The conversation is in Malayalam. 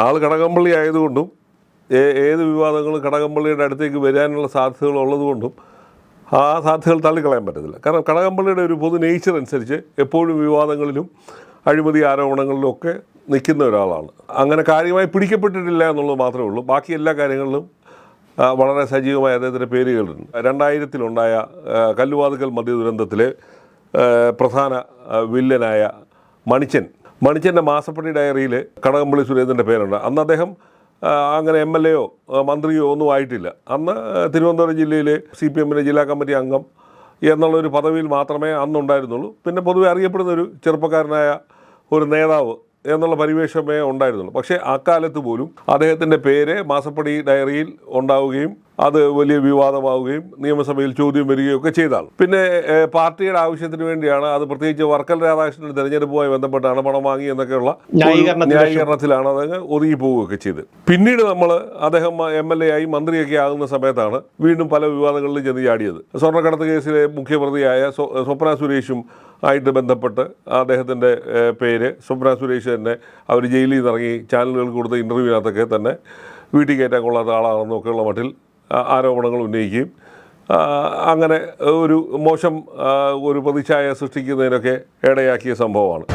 ആൾ കടകംപള്ളി ആയതുകൊണ്ടും ഏത് വിവാദങ്ങളും കടകംപള്ളിയുടെ അടുത്തേക്ക് വരാനുള്ള സാധ്യതകൾ ഉള്ളതുകൊണ്ടും ആ സാധ്യതകൾ തള്ളിക്കളയാൻ പറ്റത്തില്ല. കാരണം കടകംപള്ളിയുടെ ഒരു പൊതു നേച്ചർ അനുസരിച്ച് എപ്പോഴും വിവാദങ്ങളിലും അഴിമതി ആരോപണങ്ങളിലും ഒക്കെ നിൽക്കുന്ന ഒരാളാണ്. അങ്ങനെ കാര്യമായി പിടിക്കപ്പെട്ടിട്ടില്ല എന്നുള്ളത് മാത്രമേ ഉള്ളൂ. ബാക്കി എല്ലാ കാര്യങ്ങളിലും വളരെ സജീവമായ അദ്ദേഹത്തിൻ്റെ പേരുകളുണ്ട്. 2000-ലുണ്ടായ കല്ലുവാതുക്കൽ മദ്യദുരന്തത്തിലെ പ്രധാന വില്ലനായ മണിച്ചൻ്റെ മാസപ്പടി ഡയറിയിൽ കടകംപള്ളി സുരേന്ദ്രൻ്റെ പേരുണ്ട്. അന്ന് അദ്ദേഹം അങ്ങനെ MLA-യോ മന്ത്രിയോ ഒന്നും ആയിട്ടില്ല. അന്ന് തിരുവനന്തപുരം ജില്ലയിലെ CPM-ൻ്റെ ജില്ലാ കമ്മിറ്റി അംഗം എന്നുള്ളൊരു പദവിയിൽ മാത്രമേ അന്നുണ്ടായിരുന്നുള്ളൂ. പിന്നെ പൊതുവെ അറിയപ്പെടുന്നൊരു ചെറുപ്പക്കാരനായ ഒരു നേതാവ് എന്നുള്ള പരിവേഷമേ ഉണ്ടായിരുന്നുള്ളൂ. പക്ഷേ അക്കാലത്ത് പോലും അദ്ദേഹത്തിൻ്റെ പേര് മാസപ്പടി ഡയറിയിൽ ഉണ്ടാവുകയും അത് വലിയ വിവാദമാവുകയും നിയമസഭയിൽ ചോദ്യം വരികയും ഒക്കെ ചെയ്താണ്. പിന്നെ പാർട്ടിയുടെ ആവശ്യത്തിന് വേണ്ടിയാണ്, അത് പ്രത്യേകിച്ച് വർക്കൽ രാധാകൃഷ്ണൻ്റെ തെരഞ്ഞെടുപ്പുമായി ബന്ധപ്പെട്ടാണ് പണം വാങ്ങി എന്നൊക്കെയുള്ള ന്യായീകരണത്തിലാണ് അതങ്ങ് ഒതുങ്ങി പോവുകയൊക്കെ ചെയ്ത്. പിന്നീട് അദ്ദേഹം MLA ആയി മന്ത്രിയൊക്കെ ആകുന്ന സമയത്താണ് വീണ്ടും പല വിവാദങ്ങളിലും ചെന്ന് ചാടിയത്. സ്വർണ്ണക്കടത്ത് കേസിലെ മുഖ്യപ്രതിയായ സ്വപ്ന സുരേഷും ആയിട്ട് ബന്ധപ്പെട്ട് അദ്ദേഹത്തിൻ്റെ പേര്, സ്വപ്ന സുരേഷ് തന്നെ അവർ ജയിലിൽ നിന്ന് ഇറങ്ങി ചാനലുകൾക്ക് കൊടുത്ത ഇൻ്റർവ്യൂവിനകത്തൊക്കെ തന്നെ വീട്ടിൽ കയറ്റാൻ കൊള്ളാത്ത ആളാണെന്നൊക്കെയുള്ള മട്ടിൽ ആരോപണങ്ങൾ ഉന്നയിക്കുകയും അങ്ങനെ ഒരു മോശം ഒരു പ്രതിച്ഛായ സൃഷ്ടിക്കുന്നതിനൊക്കെ ഇടയാക്കിയ സംഭവമാണ്.